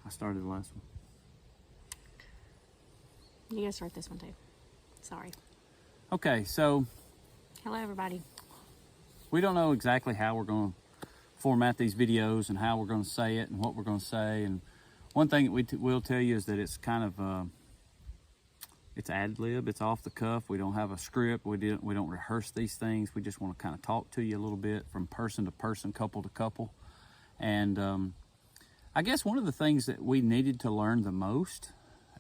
I started the last one. You gotta start this one too. Sorry. Okay, so Hello, everybody. we don't know exactly how we're going to format these videos and how we're going to say it and what we're going to say. And one thing that we will tell you is that it's kind of it's ad lib. It's off the cuff. We don't have a script. We don't rehearse these things. We just want to kind of talk to you a little bit from person to person, couple to couple. And I guess one of the things that we needed to learn the most,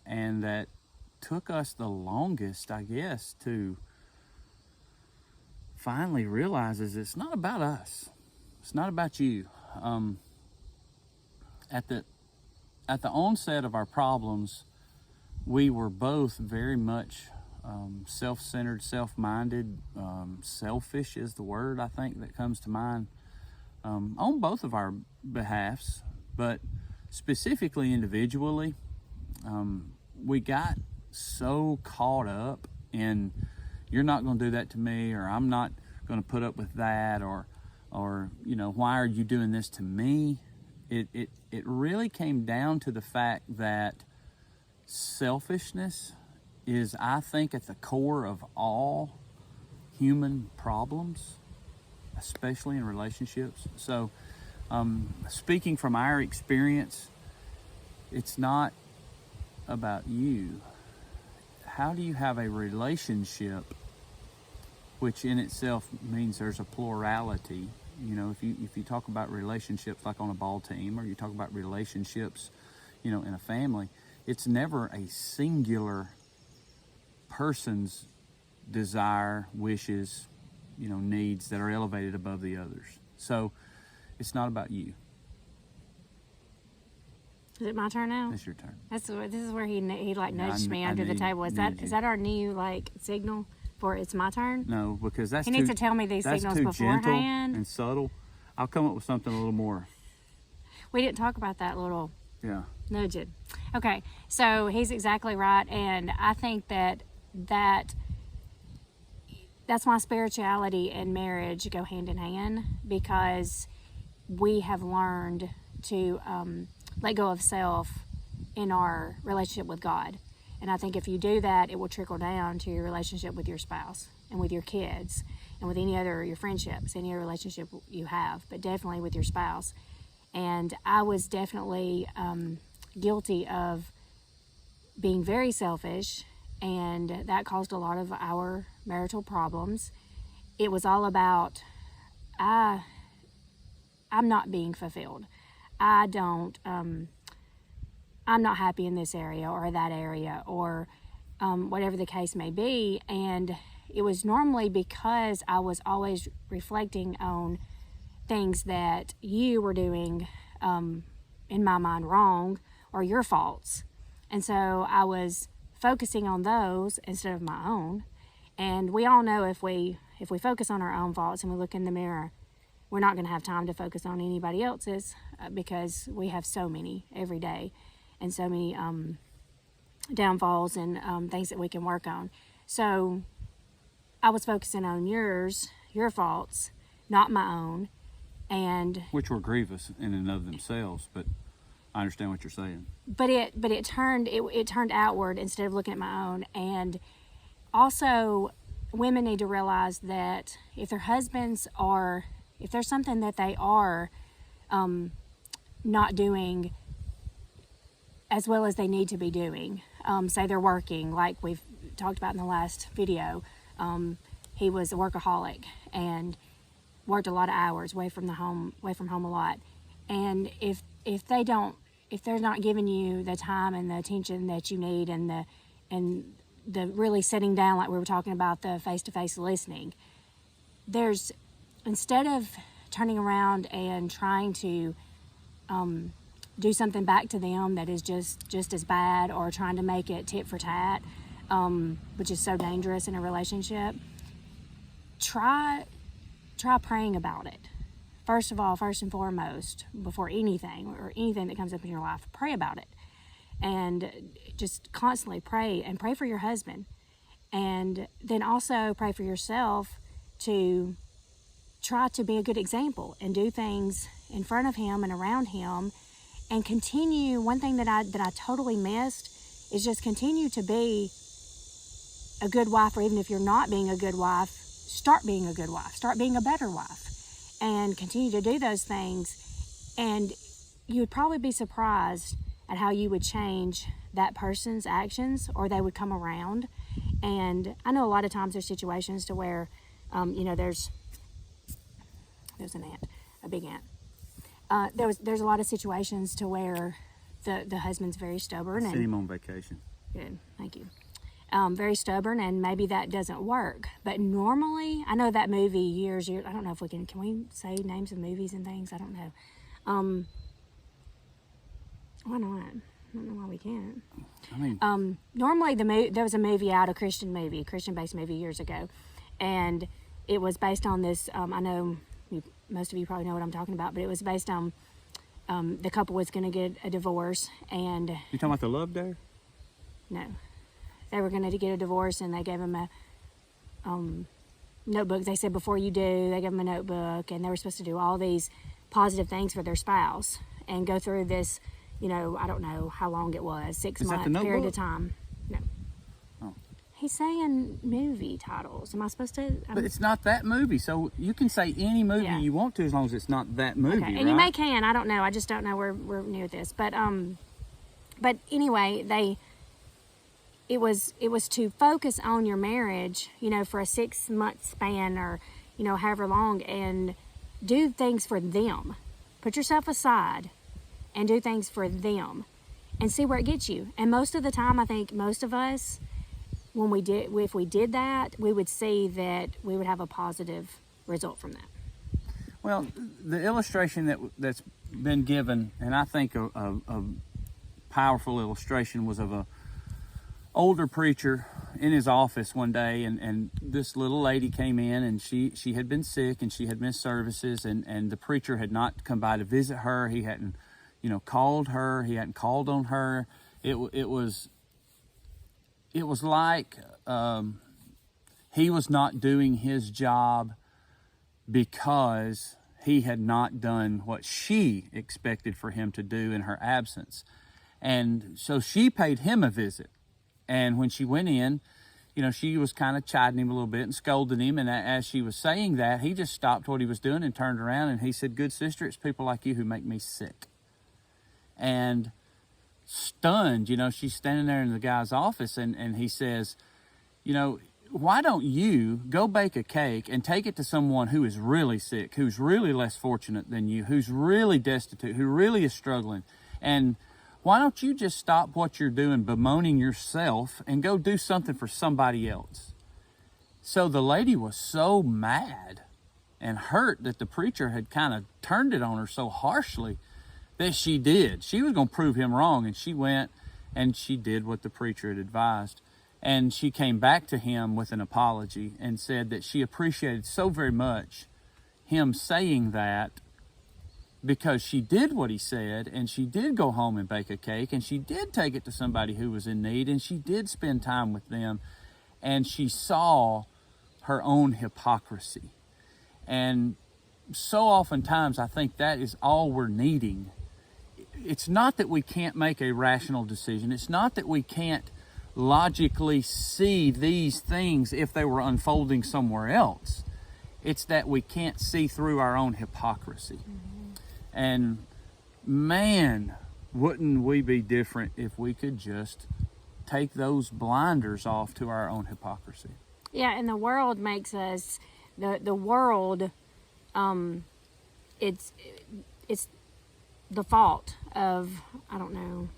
and that took us the longest, I guess, to finally realize, is it's not about us. It's not about you. At the onset of our problems, we were both very much self-centered, self-minded. Selfish is the word, I think, that comes to mind on both of our behalfs, but specifically individually. We got so caught up in, you're not going to do that to me, or I'm not going to put up with that, or you know, why are you doing this to me? It really came down to the fact that selfishness is, I think, at the core of all human problems, especially in relationships. So speaking from our experience, it's not about you. How do you have a relationship, which in itself means there's a plurality? You know, if you talk about relationships like on a ball team, or you talk about relationships, you know, in a family, it's never a singular person's desire, wishes, you know, needs that are elevated above the others. So it's not about you. Is it my turn now? It's your turn. This is where he like Yeah, nudged me under the table. Is need you. that our new like signal for it's my turn? No, because that's He needs to tell me these that's signals too beforehand. gentle and subtle. I'll come up with something a little more. We didn't talk about that little Yeah. nudging. Okay, so he's exactly right, and I think that's why spirituality and marriage go hand in hand, because we have learned to let go of self in our relationship with God. And I think if you do that, it will trickle down to your relationship with your spouse and with your kids and with any other your friendships, any other relationship you have, but definitely with your spouse. And I was definitely guilty of being very selfish, and that caused a lot of our marital problems. It was all about I'm not being fulfilled. I'm not happy in this area or that area, or whatever the case may be. And it was normally because I was always reflecting on things that you were doing, in my mind, wrong, or your faults. And so I was focusing on those instead of my own. And we all know if we focus on our own faults and we look in the mirror, we're not going to have time to focus on anybody else's, because we have so many every day, and so many downfalls and things that we can work on. So I was focusing on your faults, not my own. And Which were grievous in and of themselves, but I understand what you're saying. But it turned outward instead of looking at my own. And also, women need to realize that if their husbands are, if there's something that they are not doing as well as they need to be doing, say they're working, like we've talked about in the last video, he was a workaholic and worked a lot of hours away from home a lot. And if they're not giving you the time and the attention that you need, and the really sitting down, like we were talking about, the face-to-face listening, instead of turning around and trying to do something back to them that is just as bad, or trying to make it tit for tat, which is so dangerous in a relationship, try praying about it. First and foremost, before anything that comes up in your life, pray about it. And just constantly pray, and pray for your husband. And then also pray for yourself to try to be a good example and do things in front of him and around him, and continue. One thing that I totally missed is just continue to be a good wife, or even if you're not being a good wife, start being a good wife, start being a better wife, and continue to do those things. And you would probably be surprised at how you would change that person's actions, or they would come around. And I know a lot of times there's situations to where, there's an ant, a big ant. There's a lot of situations to where the husband's very stubborn. Send him on vacation. Good, thank you. Very stubborn, and maybe that doesn't work. But normally, I know that movie years. I don't know if can we say names of movies and things? I don't know. Why not? I don't know why we can't. I mean, normally there was a movie out, a Christian-based movie years ago, and it was based on this. I know most of you probably know what I'm talking about, but it was based on the couple was going to get a divorce, and you talking about The Love Dare? No, they were going to get a divorce, and they gave him a notebook. They said before you do, they gave him a notebook, and they were supposed to do all these positive things for their spouse and go through this. I don't know how long it was, 6-month period of time. No. Oh. He's saying movie titles. Am I supposed to? But it's not that movie, so you can say any movie you want to as long as it's not that movie, okay. And right? you I don't know. I just don't know. We're new at this. But anyway, it was to focus on your marriage, for a 6-month span, or, however long, and do things for them. Put yourself aside and do things for them and see where it gets you. And most of the time, I think most of us, if we did that, we would see that we would have a positive result from that. Well, the illustration that's been given, and I think a powerful illustration, was of a older preacher in his office one day, and this little lady came in, and she had been sick, and she had missed services, and the preacher had not come by to visit her. He hadn't called her. He hadn't called on her. It was like he was not doing his job because he had not done what she expected for him to do in her absence. And so she paid him a visit. And when she went in, she was kind of chiding him a little bit and scolding him. And as she was saying that, he just stopped what he was doing and turned around, and he said, "Good sister, it's people like you who make me sick." And stunned, she's standing there in the guy's office, and he says, why don't you go bake a cake and take it to someone who is really sick, who's really less fortunate than you, who's really destitute, who really is struggling, and why don't you just stop what you're doing, bemoaning yourself, and go do something for somebody else? So the lady was so mad and hurt that the preacher had kind of turned it on her so harshly that she did. She was going to prove him wrong, and she went and she did what the preacher had advised. And she came back to him with an apology and said that she appreciated so very much him saying that, because she did what he said, and she did go home and bake a cake, and she did take it to somebody who was in need, and she did spend time with them, and she saw her own hypocrisy. And so oftentimes I think that is all we're needing. It's not that we can't make a rational decision. It's not that we can't logically see these things if they were unfolding somewhere else. It's that we can't see through our own hypocrisy. Mm-hmm. And man, wouldn't we be different if we could just take those blinders off to our own hypocrisy? Yeah, and the world makes us, the world, it's the fault of, I don't know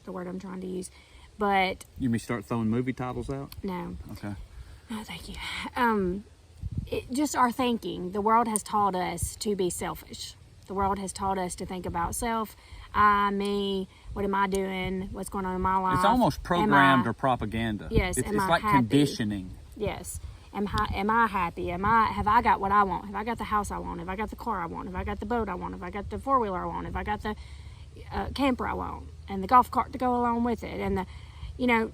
the word I'm trying to use, but... You may start throwing movie titles out? No. Okay. No, thank you. Just our thinking. The world has taught us to be selfish. The world has taught us to think about self, I, me, what am I doing, what's going on in my life. It's almost programmed or propaganda. Yes. It's like happy? Conditioning. Yes. Am I happy? Have I got what I want? Have I got the house I want? Have I got the car I want? Have I got the boat I want? Have I got the four-wheeler I want? Have I got the camper I want? And the golf cart to go along with it? And the, you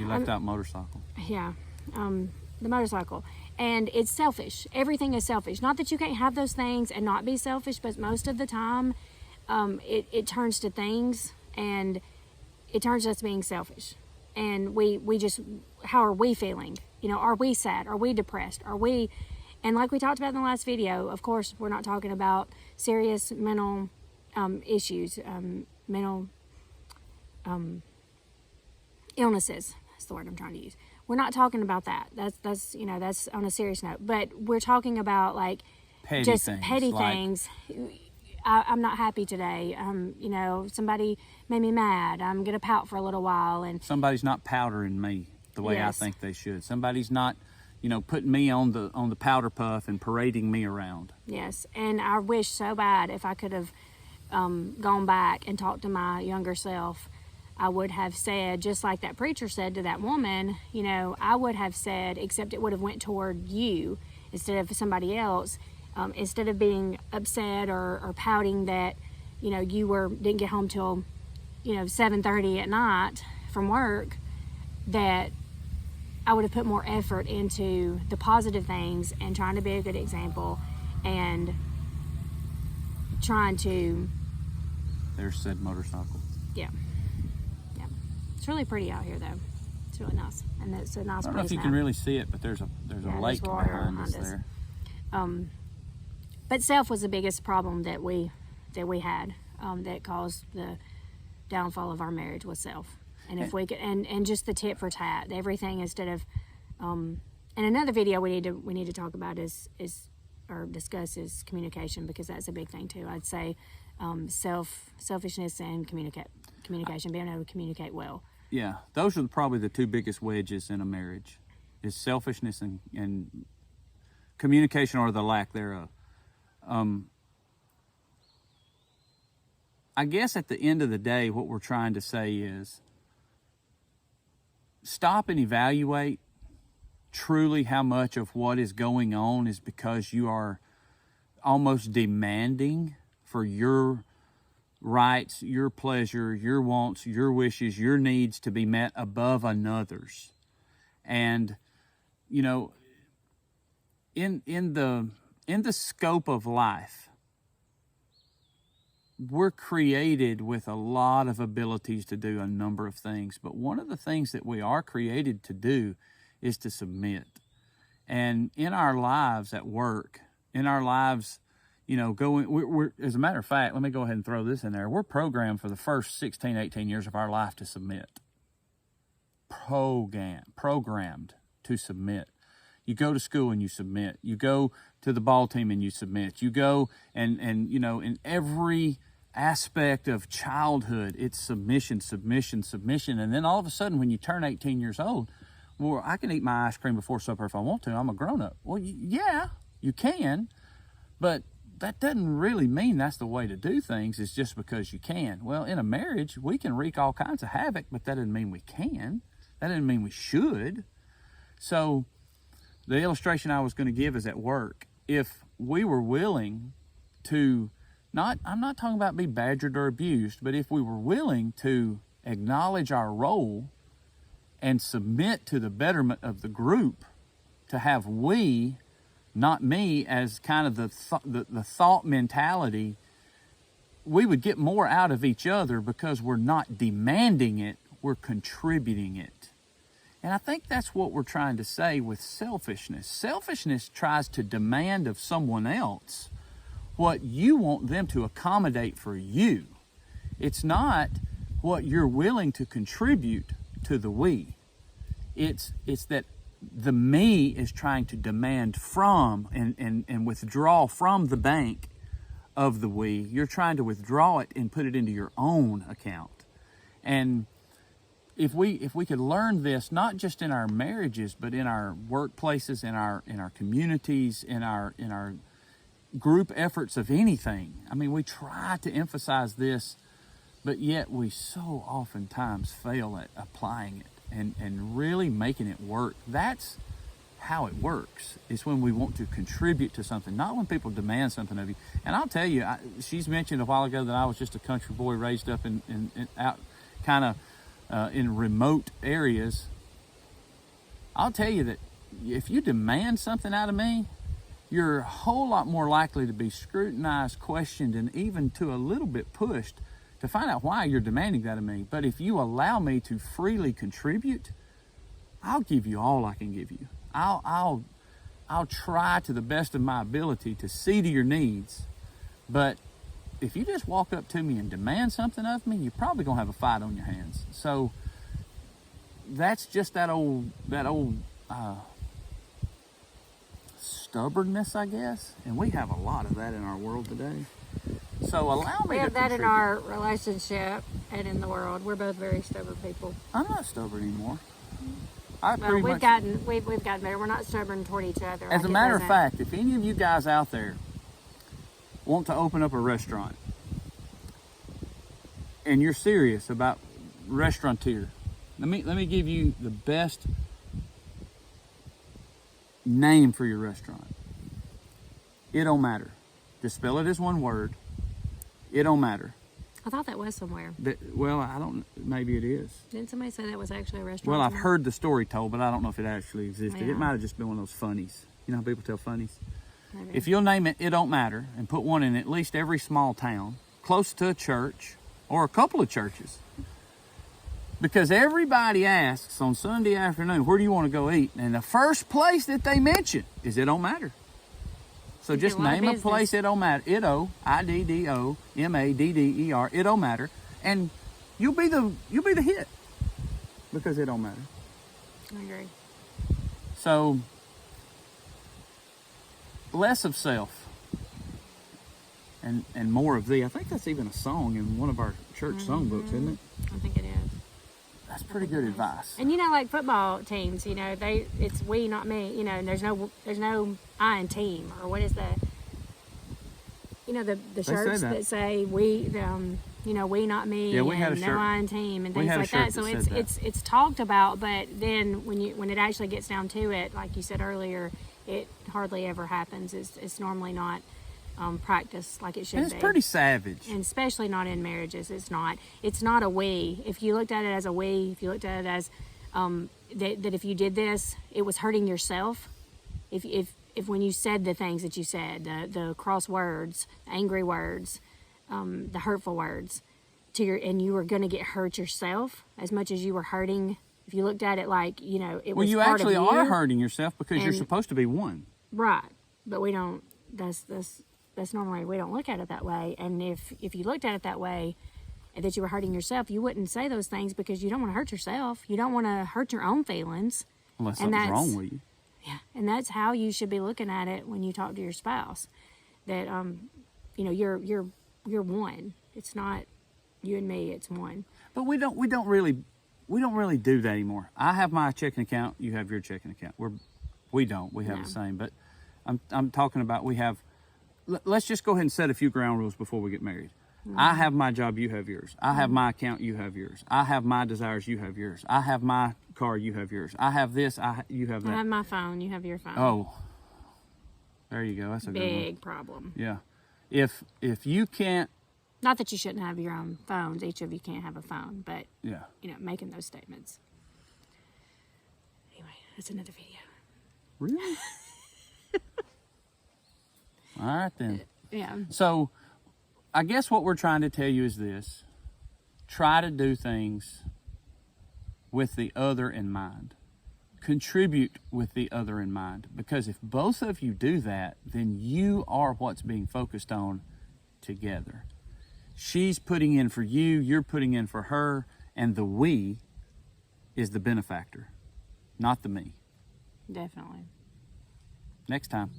left out motorcycle. Yeah. The motorcycle. And it's selfish. Everything is selfish. Not that you can't have those things and not be selfish, but most of the time, it turns to things, and it turns to us being selfish. And we just, how are we feeling? You know, are we sad? Are we depressed? Are we, and like we talked about in the last video, of course, we're not talking about serious mental issues, mental illnesses. That's the word I'm trying to use. We're not talking about that. That's you know, that's on a serious note. But we're talking about like Petty just things, petty like- things. I'm not happy today. You know, somebody made me mad. I'm gonna pout for a little while, and Somebody's not powdering me the way I Yes. think they should. Somebody's not, you know, putting me on the powder puff and parading me around. yes, and I wish so bad if I could have gone back and talked to my younger self. I would have said, just like that preacher said to that woman, you know, I would have said, except it would have went toward you instead of somebody else. Instead of being upset or pouting that, you know, didn't get home till, you know, 7:30 at night from work, that I would have put more effort into the positive things and trying to be a good example and trying to, There's said motorcycle. yeah. It's really pretty out here, though. It's really nice, and it's a nice I don't know place if you now. can really see it, but there's a Yeah, lake there's water behind us behind us. there. But self was the biggest problem that we had, that caused the downfall of our marriage was self. And if we could, and just the tit for tat, everything instead of, and another video we need to talk about is or discuss is communication, because that's a big thing too. I'd say selfishness and communication, being able to communicate well. Yeah, those are probably the two biggest wedges in a marriage, is selfishness and communication, or the lack thereof. I guess at the end of the day, what we're trying to say is stop and evaluate truly how much of what is going on is because you are almost demanding for your rights, your pleasure, your wants, your wishes, your needs to be met above another's. And, you know, in the scope of life, we're created with a lot of abilities to do a number of things, but one of the things that we are created to do is to submit. And in our lives at work, in our lives, you know, we're as a matter of fact, let me go ahead and throw this in there. We're programmed for the first 16, 18 years of our life to submit. Programmed to submit. You go to school and you submit. You go to the ball team and you submit. You go and you know, in every aspect of childhood, it's submission. And then all of a sudden, when you turn 18 years old, well, I can eat my ice cream before supper if I want to. I'm a grown-up. Well, yeah, you can, but that doesn't really mean that's the way to do things. It's just because you can. Well, in a marriage, we can wreak all kinds of havoc, but that doesn't mean we can. That doesn't mean we should. So the illustration I was going to give is at work. If we were willing to I'm not talking about be badgered or abused, but if we were willing to acknowledge our role and submit to the betterment of the group, to have we, not me, as kind of the thought mentality, we would get more out of each other because we're not demanding it, we're contributing it. And I think that's what we're trying to say with selfishness. Selfishness tries to demand of someone else what you want them to accommodate for you. It's not what you're willing to contribute to the we. It's that the me is trying to demand from and withdraw from the bank of the we. You're trying to withdraw it and put it into your own account. And if we could learn this, not just in our marriages, but in our workplaces, in our communities, in our group efforts of anything. I mean, we try to emphasize this, but yet we so oftentimes fail at applying it and really making it work. That's how it works. It's when we want to contribute to something, not when people demand something of you. And I'll tell you, she's mentioned a while ago that I was just a country boy raised up in out kind of in remote areas. I'll tell you that if you demand something out of me, you're a whole lot more likely to be scrutinized, questioned, and even to a little bit pushed to find out why you're demanding that of me. But if you allow me to freely contribute, I'll give you all I can give you. I'll try to the best of my ability to see to your needs. But if you just walk up to me and demand something of me, you're probably gonna have a fight on your hands. So that's just that old stubbornness, I guess. And we have a lot of that in our world today. So allow me We to have that in contribute. our relationship and in the world. We're both very stubborn people. I'm not stubborn anymore. I Well, pretty we've much. gotten better. We're not stubborn toward each other. As Like, a it matter of doesn't- fact, if any of you guys out there want to open up a restaurant and you're serious about restaurateur, let me give you the best name for your restaurant. It don't matter. Just spell it as one word. It don't matter. I thought that was somewhere. Well, I don't. Maybe it is. Didn't somebody say that was actually a restaurant? Well, I've somewhere? heard the story told, but I don't know if it actually existed. Yeah. It might have just been one of those funnies. You know how people tell funnies? Maybe. If you'll name it, it don't matter, and put one in at least every small town, close to a church or a couple of churches. Because everybody asks on Sunday afternoon, where do you want to go eat? And the first place that they mention is it don't matter. So just a lot of name a business. place, it don't matter. IDDOMADDER, it don't matter. And you'll be the hit. Because it don't matter. I agree. So less of self and more of thee. I think that's even a song in one of our church songbooks, isn't it? I think it is. That's pretty good advice. And you know, like football teams, you know, it's we, not me. You know, and there's no I in team, or what is the, you know, the say shirts that. that say we, you know, we, not me. Yeah, we had a and shirt. No I in team and We things had a like shirt that. So that it's said that. it's talked about, but then when it actually gets down to it, like you said earlier, it hardly ever happens. It's normally not practiced like it should And it's be. pretty savage. And especially not in marriages. It's not a we. If you looked at it as a we, if you looked at it as that if you did this, it was hurting yourself. If when you said the things that you said, the cross words, angry words, the hurtful words, and you were going to get hurt yourself as much as you were hurting. If you looked at it like, you know, it Well, was you part actually of you, are hurting yourself because you're and- supposed to be one. right? But we don't. That's normally, we don't look at it that way. And if you looked at it that way, and that you were hurting yourself, you wouldn't say those things because you don't want to hurt yourself. You don't want to hurt your own feelings. Unless And something's that's- wrong with you. Yeah, and that's how you should be looking at it when you talk to your spouse. That you know, you're one. It's not you and me. It's one. But we don't really do that anymore. I have my checking account. You have your checking account. We don't. We have No. the same. But I'm talking about we have. Let's just go ahead and set a few ground rules before we get married. I have my job. You have yours. I have my account. You have yours. I have my desires. You have yours. I have my car. You have yours. I have this. You have I that. have my phone. You have your phone. Oh, there you go. That's a good one. Big problem. Yeah. If you can't, Not that you shouldn't have your own phones. Each of you can't have a phone, but yeah. you know, making those statements. Anyway, that's another video. Really? All right then. Yeah. So, I guess what we're trying to tell you is this: try to do things with the other in mind. Contribute with the other in mind. Because if both of you do that, then you are what's being focused on together. She's putting in for you, you're putting in for her, and the we is the benefactor, not the me. Definitely. Next time.